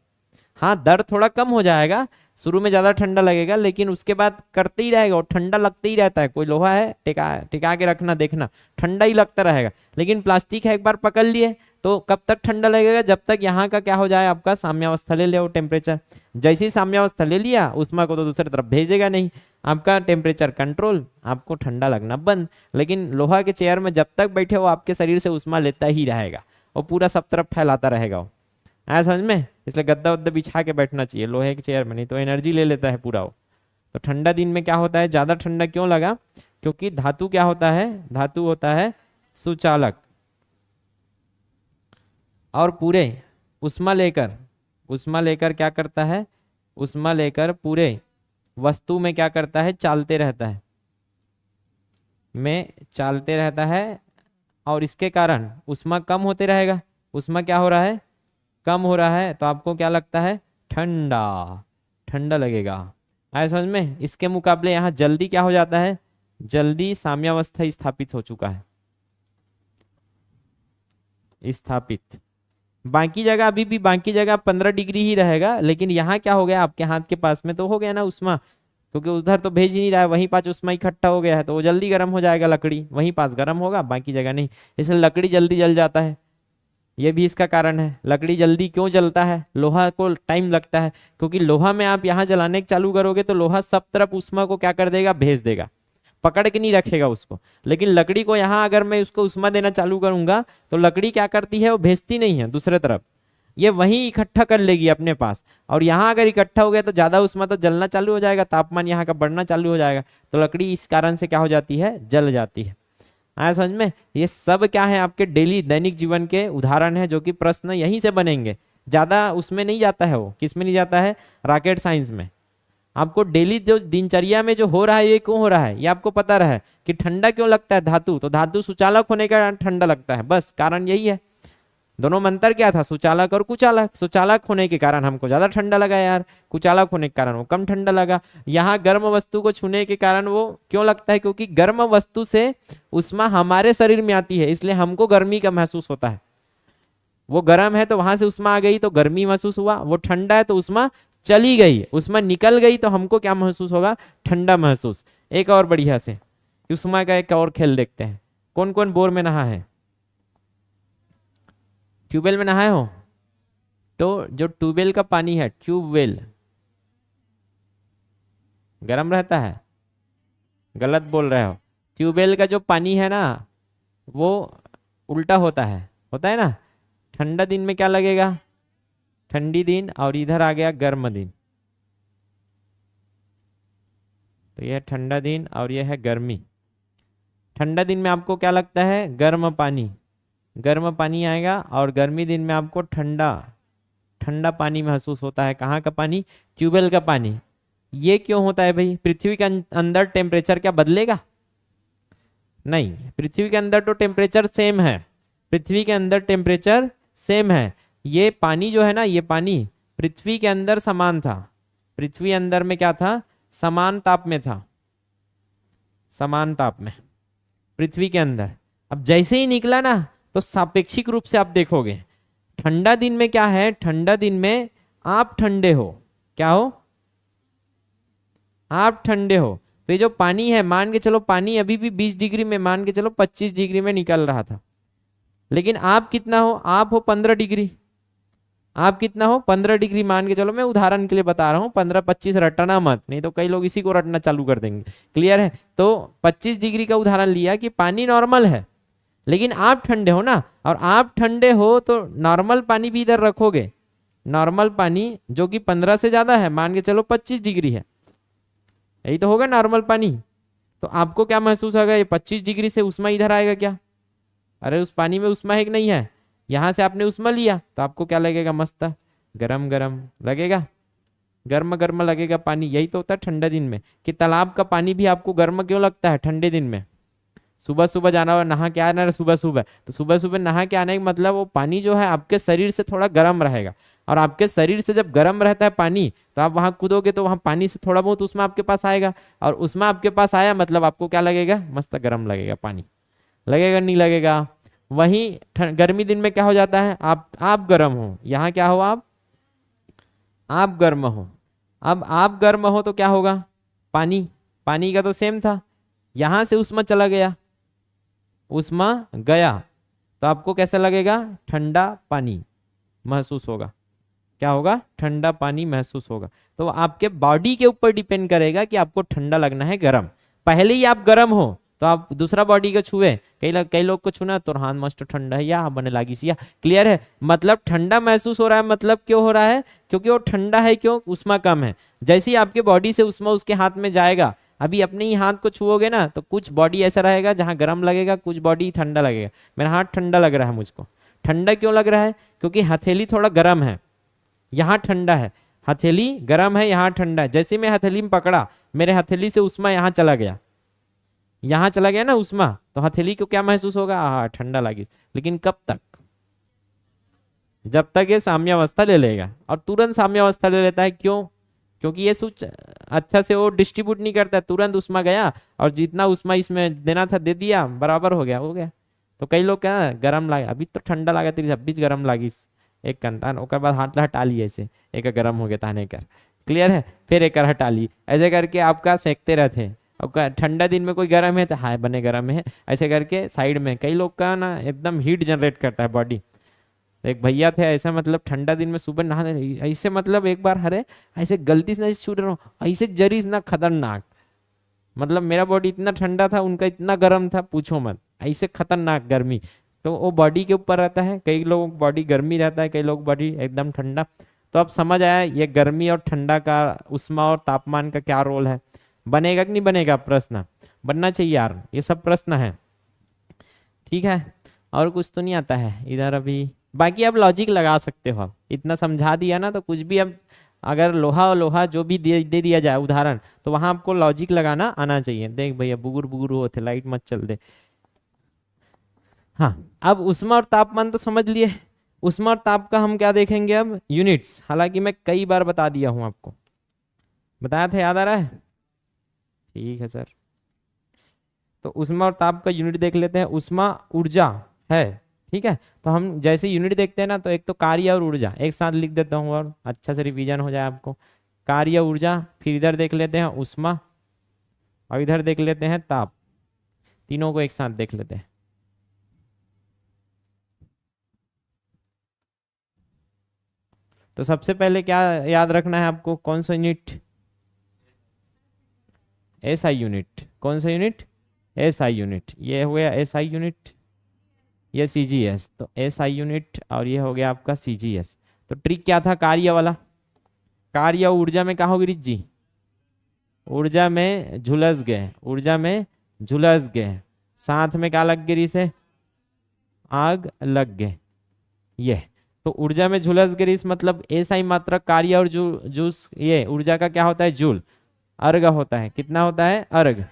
हाँ दर्द थोड़ा कम हो जाएगा, शुरू में ज्यादा ठंडा लगेगा, लेकिन उसके बाद करते ही रहेगा और ठंडा लगते ही रहता है। कोई लोहा है टिका टिका के रखना, देखना ठंडा ही लगता रहेगा। लेकिन प्लास्टिक है, एक बार पकड़ लिए तो कब तक ठंडा लगेगा, जब तक यहाँ का क्या हो जाए, आपका साम्यावस्था ले ले वो टेम्परेचर। जैसे ही साम्यावस्था ले लिया, उष्मा को तो दूसरी तरफ भेजेगा नहीं, आपका टेम्परेचर कंट्रोल, आपको ठंडा लगना बंद। लेकिन लोहा के चेयर में जब तक बैठे हो, आपके शरीर से उष्मा लेता ही रहेगा और पूरा सब तरफ फैलाता रहेगा वो। आया समझ में। इसलिए गद्दा वद्दा बिछा के बैठना चाहिए लोहे के चेयर में, नहीं तो एनर्जी ले लेता है पूरा वो। तो ठंडा दिन में क्या होता है, ज्यादा ठंडा क्यों लगा, क्योंकि धातु क्या होता है, धातु होता है सुचालक, और पूरे उष्मा लेकर क्या करता है, उष्मा लेकर पूरे वस्तु में क्या करता है, चालते रहता है, में चालते रहता है। और इसके कारण उष्मा कम होते रहेगा, उष्मा क्या हो रहा है, कम हो रहा है, तो आपको क्या लगता है, ठंडा, ठंडा लगेगा। आया समझ में। इसके मुकाबले यहाँ जल्दी क्या हो जाता है, जल्दी साम्यावस्था स्थापित हो चुका है, स्थापित। बाकी जगह अभी भी बाकी जगह 15 डिग्री ही रहेगा, लेकिन यहाँ क्या हो गया, आपके हाथ के पास में तो हो गया ना उष्मा, क्योंकि उधर तो भेज ही नहीं रहा है, वहीं पास उष्मा इकट्ठा हो गया है, तो वो जल्दी गर्म हो जाएगा, लकड़ी वहीं पास गर्म होगा, बाकी जगह नहीं। इसलिए लकड़ी जल्दी जल जाता है, ये भी इसका कारण है। लकड़ी जल्दी क्यों जलता है, लोहा को टाइम लगता है, क्योंकि लोहा में आप यहाँ जलाने चालू करोगे तो लोहा सब तरफ उष्मा को क्या कर देगा, भेज देगा, पकड़ के नहीं रखेगा उसको। लेकिन लकड़ी को यहाँ अगर मैं उसको उष्मा देना चालू करूंगा तो लकड़ी क्या करती है, वो भेजती नहीं है दूसरे तरफ, ये वहीं इकट्ठा कर लेगी अपने पास। और यहाँ अगर इकट्ठा हो गया तो ज्यादा उष्मा तो जलना चालू हो जाएगा, तापमान यहाँ का बढ़ना चालू हो जाएगा, तो लकड़ी इस कारण से क्या हो जाती है, जल जाती है। आया समझ में। ये सब क्या है, आपके डेली दैनिक जीवन के उदाहरण है, जो कि प्रश्न यहीं से बनेंगे, ज्यादा उसमें नहीं जाता है। वो किस में नहीं जाता है, रॉकेट साइंस में। आपको डेली जो दिनचर्या में जो हो रहा है, ये क्यों हो रहा है, ये आपको पता रहे कि ठंडा क्यों लगता है धातु, तो धातु सुचालक होने के कारण ठंडा लगता है, बस कारण यही है। दोनों में अंतर क्या था, सुचालक और कुचालक। सुचालक होने के कारण हमको ज्यादा ठंडा लगा यार, कुचालक होने के कारण वो कम ठंडा लगा। यहाँ गर्म वस्तु को छूने के कारण वो क्यों लगता है, क्योंकि गर्म वस्तु से उष्मा हमारे शरीर में आती है, इसलिए हमको गर्मी का महसूस होता है। वो गर्म है तो वहां से उष्मा आ गई तो गर्मी महसूस हुआ, वो ठंडा है तो उष्मा चली गई, उष्मा निकल गई तो हमको क्या महसूस होगा, ठंडा महसूस। एक और बढ़िया से उष्मा का एक और खेल देखते हैं। कौन कौन बोर में नहा है, ट्यूबवेल में नहाए हो? तो जो ट्यूबवेल का पानी है, ट्यूबवेल गर्म रहता है? गलत बोल रहे हो। ट्यूबवेल का जो पानी है ना वो उल्टा होता है ना। ठंडा दिन में क्या लगेगा, ठंडी दिन, और इधर आ गया गर्म दिन। तो यह ठंडा दिन और यह है गर्मी। ठंडा दिन में आपको क्या लगता है, गर्म पानी, गर्म पानी आएगा, और गर्मी दिन में आपको ठंडा ठंडा पानी महसूस होता है। कहाँ का पानी, ट्यूबवेल का पानी। ये क्यों होता है भाई, पृथ्वी के अंदर टेम्परेचर क्या बदलेगा? नहीं, पृथ्वी के अंदर तो टेम्परेचर सेम है, पृथ्वी के अंदर टेम्परेचर सेम है। ये पानी जो है ना, ये पानी पृथ्वी के अंदर समान था, पृथ्वी अंदर में क्या था, समान ताप में था, समान ताप में पृथ्वी के अंदर। अब जैसे ही निकला ना तो सापेक्षिक रूप से आप देखोगे, ठंडा दिन में क्या है, ठंडा दिन में आप ठंडे हो, क्या हो, आप ठंडे हो। तो ये जो पानी है, मान के चलो पानी अभी भी 20 डिग्री में, मान के चलो 25 डिग्री में निकल रहा था, लेकिन आप कितना हो, आप हो 15 डिग्री। आप कितना हो, 15 डिग्री मान के चलो, मैं उदाहरण के लिए बता रहा हूँ, 15-25 रटना मत, नहीं तो कई लोग इसी को रटना चालू कर देंगे। क्लियर है? तो 25 डिग्री का उदाहरण लिया कि पानी नॉर्मल है, लेकिन आप ठंडे हो ना, और आप ठंडे हो तो नॉर्मल पानी भी इधर रखोगे, नॉर्मल पानी जो कि 15 से ज्यादा है, मान के चलो 25 डिग्री है, यही तो होगा नॉर्मल पानी। तो आपको क्या महसूस होगा, ये 25 डिग्री से उष्मा इधर आएगा क्या? अरे उस पानी में उष्मा है कि नहीं है? यहां से आपने उष्मा लिया तो आपको क्या लगेगा, मस्त गरम गरम लगेगा, गर्म गर्म लगेगा पानी। यही तो होता है ठंडे दिन में, कि तालाब का पानी भी आपको गर्म क्यों लगता है ठंडे दिन में? सुबह सुबह जाना हो, नहा के आना है सुबह सुबह, तो सुबह सुबह नहा के आने का मतलब वो पानी जो है आपके शरीर से थोड़ा गर्म रहेगा, और आपके शरीर से जब गर्म रहता है पानी तो आप वहां कूदोगे तो वहां पानी से थोड़ा बहुत उष्मा आपके पास आएगा, और उष्मा आपके पास आया मतलब आपको क्या लगेगा, मस्त गर्म लगेगा पानी, लगेगा नहीं लगेगा? वही गर्मी दिन में क्या हो जाता है, आप गर्म हो, यहाँ क्या हो, आप गर्म हो। अब आप गर्म हो तो क्या होगा, पानी, पानी का तो सेम था, यहां से उष्मा चला गया, उष्मा गया, तो आपको कैसा लगेगा, ठंडा पानी महसूस होगा। क्या होगा, ठंडा पानी महसूस होगा। तो आपके बॉडी के ऊपर डिपेंड करेगा कि आपको ठंडा लगना है गर्म। पहले ही आप गर्म हो तो आप दूसरा बॉडी को छुए, कई लोग को छूना तो हाथ मस्त ठंडा है या बने लागी सी या। क्लियर है? मतलब ठंडा महसूस हो रहा है, मतलब क्यों हो रहा है, क्योंकि वो ठंडा है, क्यों, उष्मा कम है। जैसे ही आपके बॉडी से उष्मा उसके हाथ में जाएगा, अभी अपने ही हाथ को छुओगे ना तो कुछ बॉडी ऐसा रहेगा जहां गर्म लगेगा, कुछ बॉडी ठंडा लगेगा। मेरा हाथ ठंडा लग रहा है मुझको, ठंडा क्यों लग रहा है, क्योंकि हथेली थोड़ा गर्म है, यहाँ ठंडा है, हथेली गर्म है, यहाँ ठंडा है। जैसे मैं हथेली में पकड़ा, मेरे हथेली से उष्मा यहाँ चला गया, यहाँ चला गया ना उष्मा, तो हथेली को क्या महसूस होगा, हाँ ठंडा लगी। लेकिन कब तक, जब तक ये साम्यावस्था ले लेगा, और तुरंत साम्यावस्था ले लेता है, क्यों, क्योंकि ये स्विच अच्छा से वो डिस्ट्रीब्यूट नहीं करता, तुरंत उष्मा गया और जितना उष्मा इसमें देना था दे दिया, बराबर हो गया, हो गया। तो कई लोग क्या, गरम लगा, अभी तो ठंडा लगा तेरी 26 गरम लागी एक कंतान, ओकर बाद हाथ हटा ली ऐसे, एक गरम हो गया ताने कर। क्लियर है? फिर एक हटा ली, ऐसे करके आपका सेकते रहते। और ठंडा दिन में कोई गर्म है तो हाय बने गर्म है, ऐसे करके साइड में कई लोग का ना एकदम हीट जनरेट करता है बॉडी। एक भैया थे ऐसा, मतलब ठंडा दिन में सुबह नहाने ऐसे, मतलब एक बार हरे ऐसे गलती से छूट रहा हूँ, ऐसे जरीस ना खतरनाक, मतलब मेरा बॉडी इतना ठंडा था, उनका इतना गर्म था, पूछो मत, ऐसे खतरनाक गर्मी। तो वो बॉडी के ऊपर रहता है, कई लोगों को बॉडी गर्मी रहता है, कई लोग बॉडी एकदम ठंडा। तो अब समझ आया ये गर्मी और ठंडा का, उष्मा और तापमान का क्या रोल है। बनेगा कि नहीं बनेगा प्रश्न, बनना चाहिए यार, ये सब प्रश्न है। ठीक है, और कुछ तो नहीं आता है इधर अभी, बाकी अब लॉजिक लगा सकते हो, आप इतना समझा दिया ना तो कुछ भी अब अगर लोहा और लोहा जो भी दे दिया जाए उदाहरण, तो वहां आपको लॉजिक लगाना आना चाहिए। देख भैया बुगुर बुगुर होते, लाइट मत चल दे। हाँ, अब उष्मा और तापमान तो समझ लिए। उष्मा और ताप का हम क्या देखेंगे अब, यूनिट्स, हालांकि मैं कई बार बता दिया हूं आपको, बताया था, याद आ रहा है? ठीक है सर। तो उष्मा और ताप का यूनिट देख लेते हैं। उष्मा ऊर्जा है, ठीक है, तो हम जैसे यूनिट देखते हैं ना, तो एक तो कार्य और ऊर्जा एक साथ लिख देता हूँ और अच्छा से रिवीजन हो जाए आपको। कार्य ऊर्जा, फिर इधर देख लेते हैं उष्मा, और इधर देख लेते हैं ताप, तीनों को एक साथ देख लेते हैं। तो सबसे पहले क्या याद रखना है आपको, कौन सा यूनिट? S I unit. कौन सा यूनिट? S I unit. ये हो गया एस आई यूनिट, ये सी जी एस। तो एस आई यूनिट और ये हो गया आपका सी जी एस। तो ट्रिक क्या था कार्य वाला? कार्य ऊर्जा में कहा होगी रिच जी? ऊर्जा में झुलस गए, ऊर्जा में झुलस गए, साथ में क्या लग गई से? आग लग गए। ये तो ऊर्जा में झुलस गई मतलब ऐसा ही मात्रक कार्य और जूस, ये ऊर्जा का क्या होता है? जूल। अर्घ होता है, कितना होता है? अर्घ।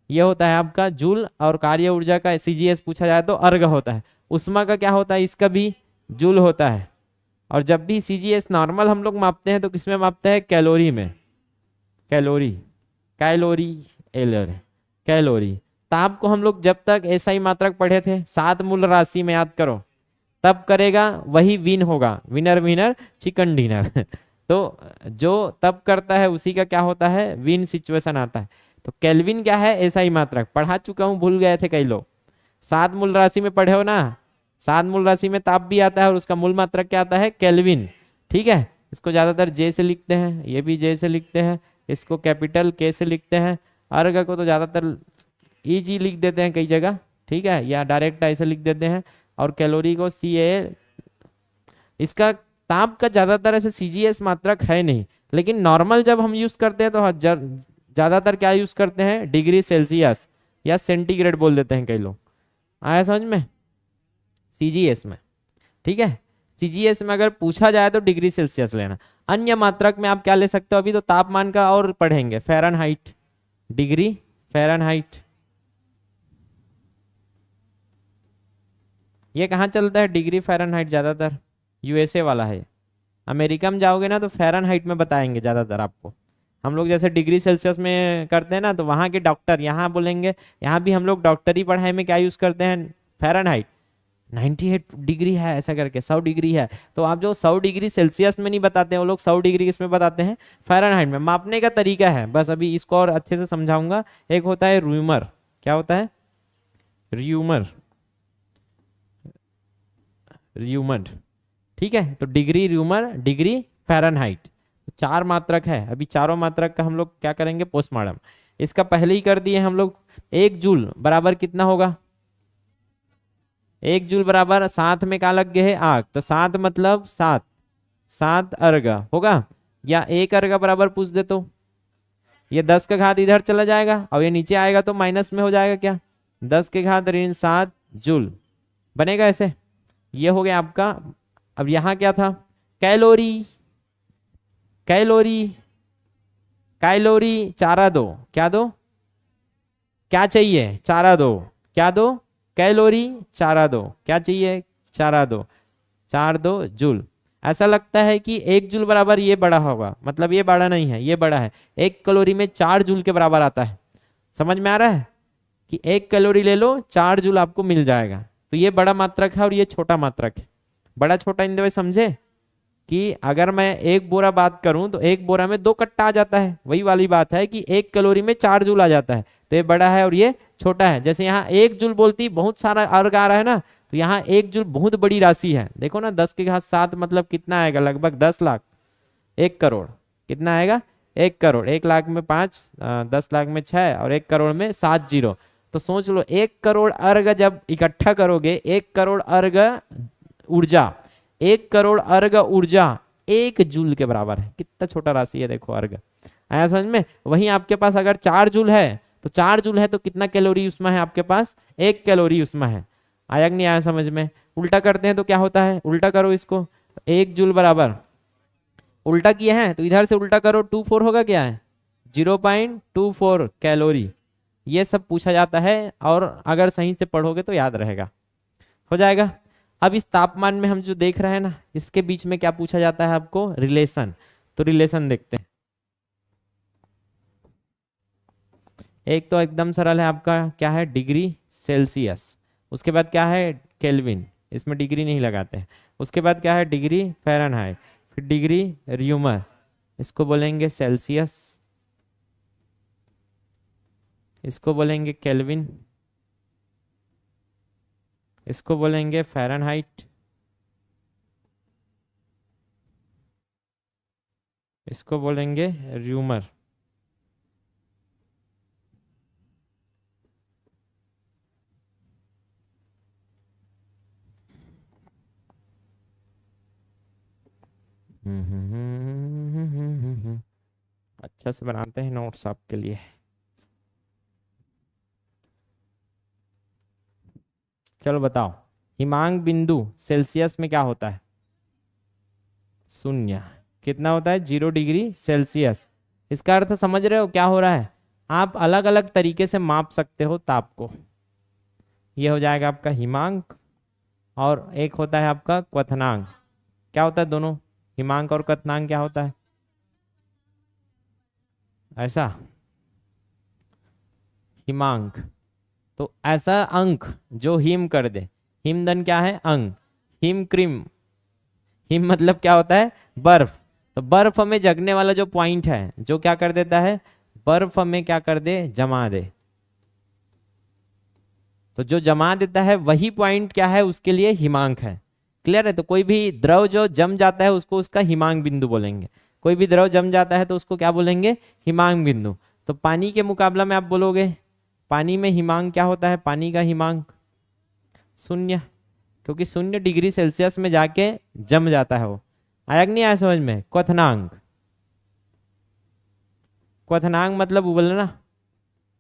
ये होता है आपका जूल, और कार्य ऊर्जा का सीजीएस पूछा जाए तो अर्घ होता है। उष्मा का क्या होता है? इसका भी जूल होता है। और जब भी सीजीएस नॉर्मल हम लोग मापते हैं तो किसमें मापते हैं? कैलोरी में। कैलोरी, कैलोरी, एलर, कैलोरी। ताप को हम लोग जब तक ऐसा ही मात्रक पढ़े थे, 7 मूल राशि में याद करो, तब करेगा वही विन होगा, विनर विनर चिकन डिनर। तो जो तब करता है उसी का क्या होता है? विन सिचुएशन आता है। तो केल्विन क्या है? ऐसा ही मात्रक पढ़ा चुका हूं, भूल गए थे कई लोग। 7 मूल राशि में पढ़े हो ना, 7 मूल राशि में ताप भी आता है और उसका मूल मात्रक क्या आता है? केल्विन। ठीक है, इसको ज्यादातर जे से लिखते हैं, ये भी जे से लिखते हैं, इसको कैपिटल के से लिखते हैं। अर्घ को तो ज्यादातर ई जी लिख देते हैं कई जगह, ठीक है, या डायरेक्ट ऐसे लिख देते हैं। और कैलोरी को सी ए। इसका ताप का ज्यादातर ऐसे सीजीएस मात्रक है नहीं, लेकिन नॉर्मल जब हम यूज करते हैं तो ज्यादातर क्या यूज करते हैं? डिग्री सेल्सियस या सेंटीग्रेड बोल देते हैं कई लोग। आया समझ में? सीजीएस में, ठीक है, सीजीएस में अगर पूछा जाए तो डिग्री सेल्सियस लेना। अन्य मात्रक में आप क्या ले सकते हो? अभी तो तापमान का और पढ़ेंगे, फ़ारेनहाइट, डिग्री फ़ारेनहाइट। ये कहाँ चलता है डिग्री फ़ारेनहाइट? ज्यादातर यूएसए वाला है। अमेरिका में जाओगे ना तो फ़ारेनहाइट में बताएंगे ज्यादातर आपको। हम लोग जैसे डिग्री सेल्सियस में करते हैं ना, तो वहाँ के डॉक्टर यहाँ बोलेंगे, यहाँ भी हम लोग डॉक्टरी पढ़ाई में क्या यूज करते हैं? फ़ारेनहाइट। 98 डिग्री है ऐसा करके, 100 डिग्री है, तो आप जो 100 डिग्री सेल्सियस में नहीं बताते हैं, वो लोग 100 डिग्री किसमें बताते हैं? फ़ारेनहाइट में। मापने का तरीका है, बस अभी इसको और अच्छे से समझाऊंगा। एक होता है र्यूमर। क्या होता है? Rumour, rumour. ठीक है, तो डिग्री र्यूमर, डिग्री फ़ारेनहाइट, तो 4 मात्रक है। अभी चारों मात्रक का हम लोग क्या करेंगे? पोस्टमार्टम। इसका पहले ही कर दिए हम लोग। 1 जूल बराबर कितना होगा? 1 जूल बराबर 7 में क्या लग गए है? आग। तो 7 मतलब 7, 7 अर्घ होगा, या 1 अर्घ बराबर पूछ दे तो ये 10 का घात इधर चला जाएगा और ये नीचे आएगा तो माइनस में हो जाएगा क्या? 10 के घात ऋण 7 जूल बनेगा ऐसे। ये हो गया आपका। अब यहाँ क्या था? कैलोरी, कैलोरी, कैलोरी, चारा दो। क्या दो? क्या चाहिए? चारा दो। क्या दो? कैलोरी, चारा दो। क्या चाहिए? चारा दो। 4 2 जूल। ऐसा लगता है कि 1 जूल बराबर ये बड़ा होगा, मतलब ये बड़ा नहीं है, ये बड़ा है। 1 कैलोरी में 4 जूल के बराबर आता है। समझ में आ रहा है कि 1 कैलोरी ले लो, 4 जूल आपको मिल जाएगा। तो ये बड़ा मात्रक है और ये छोटा मात्रक है। बड़ा छोटा इन दो समझे कि अगर मैं 1 बोरा बात करूं तो 1 बोरा में 2 कट्टा आ जाता है, वही वाली बात है कि 1 कैलोरी में 4 जूल आ जाता है। तो ये बड़ा है और ये छोटा है। जैसे यहाँ 1 जूल बोलती बहुत सारा अर्घ आ रहा है ना, तो यहाँ 1 जूल बहुत बड़ी राशि है। देखो ना, 10 के घात 7 मतलब कितना आएगा? लगभग 10 लाख। 1 करोड़ कितना आएगा? 1 करोड़। 1 लाख में 5, 10 लाख में 6 और 1 करोड़ में 7 जीरो। तो सोच लो 1 करोड़ अर्घ जब इकट्ठा करोगे, 1 करोड़ अर्घ ऊर्जा, 1 करोड़ अर्घ ऊर्जा 1 जूल के बराबर है। कितना छोटा राशि है देखो अर्घ। आया समझ में? वहीं आपके पास अगर 4 जूल है तो 4 जूल है तो कितना कैलोरी उसमें है आपके पास? 1 कैलोरी उसमें है। आया कि नहीं आया समझ में? उल्टा करते हैं तो क्या होता है? उल्टा करो इसको। 1 जूल बराबर, उल्टा किए हैं तो इधर से उल्टा करो, 24 होगा। क्या है? 0.24 कैलोरी। ये सब पूछा जाता है और अगर सही से पढ़ोगे तो याद रहेगा, हो जाएगा। अब इस तापमान में हम जो देख रहे हैं ना, इसके बीच में क्या पूछा जाता है आपको? रिलेशन। तो रिलेशन देखते हैं। एक तो एकदम सरल है आपका, क्या है? Degree Celsius. उसके बाद क्या है? केल्विन। इसमें डिग्री नहीं लगाते हैं। उसके बाद क्या है, डिग्री फ़ारेनहाइट, फिर डिग्री र्यूमर, इसको बोलेंगे सेल्सियस, इसको बोलेंगे केल्विन, इसको बोलेंगे फ़ारेनहाइट, इसको बोलेंगे र्यूमर। अच्छा से बनाते हैं नोट्स आपके लिए। चलो बताओ, हिमांक बिंदु सेल्सियस में क्या होता है? शून्य। कितना होता है? 0 डिग्री सेल्सियस। इसका अर्थ समझ रहे हो क्या हो रहा है? आप अलग अलग तरीके से माप सकते हो ताप को। ये हो जाएगा आपका हिमांक, और एक होता है आपका क्वथनांक। क्या होता है दोनों? हिमांक और क्वथनांक क्या होता है? ऐसा, हिमांक तो ऐसा अंक जो हिम कर दे। हिमदन क्या है? अंक। हिम क्रीम, हिम मतलब क्या होता है? बर्फ। तो बर्फ में जगने वाला जो पॉइंट है, जो क्या कर देता है? बर्फ में क्या कर दे? जमा दे। तो जो जमा देता है वही पॉइंट क्या है? उसके लिए हिमांक है। क्लियर है? तो कोई भी द्रव जो जम जाता है उसको उसका हिमांक बिंदु बोलेंगे। कोई भी द्रव जम जाता है तो उसको क्या बोलेंगे? हिमांक बिंदु। तो पानी के मुकाबला में आप बोलोगे, पानी में हिमांक क्या होता है? पानी का हिमांक शून्य, क्योंकि 0 डिग्री सेल्सियस में जाके जम जाता है वो। आया कि नहीं आया समझ में? क्वथनांक, क्वथनांक मतलब उबलना,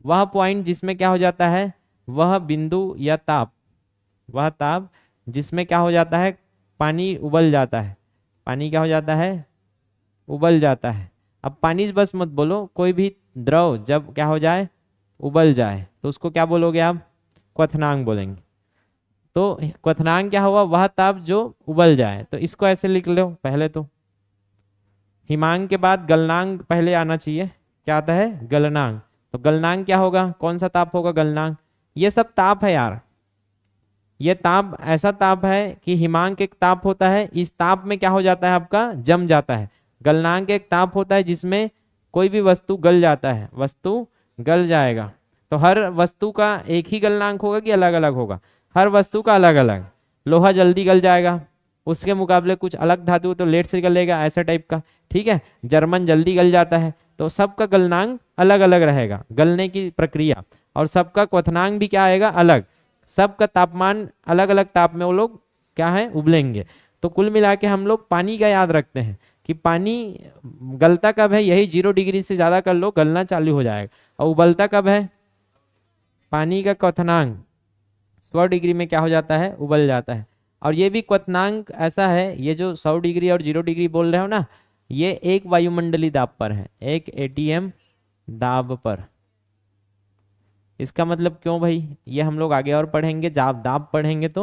वह पॉइंट जिसमें क्या हो जाता है? वह बिंदु या ताप, वह ताप जिसमें क्या हो जाता है? पानी उबल जाता है। पानी क्या हो जाता है? उबल जाता है। अब पानी बस मत बोलो, कोई भी द्रव जब क्या हो जाए? उबल जाए, तो उसको क्या बोलोगे आप? क्वथनांक बोलेंगे। तो क्वथनांक क्या हुआ? वह ताप जो उबल जाए। तो इसको ऐसे लिख लो पहले तो। हिमांक के बाद गलनांक पहले आना चाहिए। क्या आता है? गलनांक। तो गलनांक क्या होगा? कौन सा ताप होगा गलनांक? ये सब ताप है यार। ये ताप ऐसा ताप है कि हिमांक एक ताप होता है, इस ताप में क्या हो जाता है? आपका जम जाता है। गलनांक एक ताप होता है जिसमें कोई भी वस्तु गल जाता है, वस्तु गल जाएगा। तो हर वस्तु का एक ही गलनांक होगा कि अलग अलग होगा? हर वस्तु का अलग अलग। लोहा जल्दी गल जाएगा, उसके मुकाबले कुछ अलग धातु तो लेट से गलेगा, ऐसा टाइप का। ठीक है, जर्मन जल्दी गल जाता है। तो सबका गलनांक अलग अलग रहेगा, गलने की प्रक्रिया, और सबका क्वथनांक भी क्या आएगा? अलग। सबका तापमान अलग अलग ताप में वो लोग क्या है? उबलेंगे। तो कुल मिला के हम लोग पानी का याद रखते हैं कि पानी गलता कब है? यही 0 डिग्री से ज्यादा कर लो, गलना चालू हो जाएगा। और उबलता कब है? पानी का क्वथनांक 100 डिग्री में क्या हो जाता है? उबल जाता है। और ये भी क्वथनांक ऐसा है, ये जो 100 डिग्री और 0 डिग्री बोल रहे हो ना, ये एक वायुमंडलीय दाब पर है, एक एटीएम दाब पर। इसका मतलब क्यों भाई? ये हम लोग आगे और पढ़ेंगे, जब दाब पढ़ेंगे तो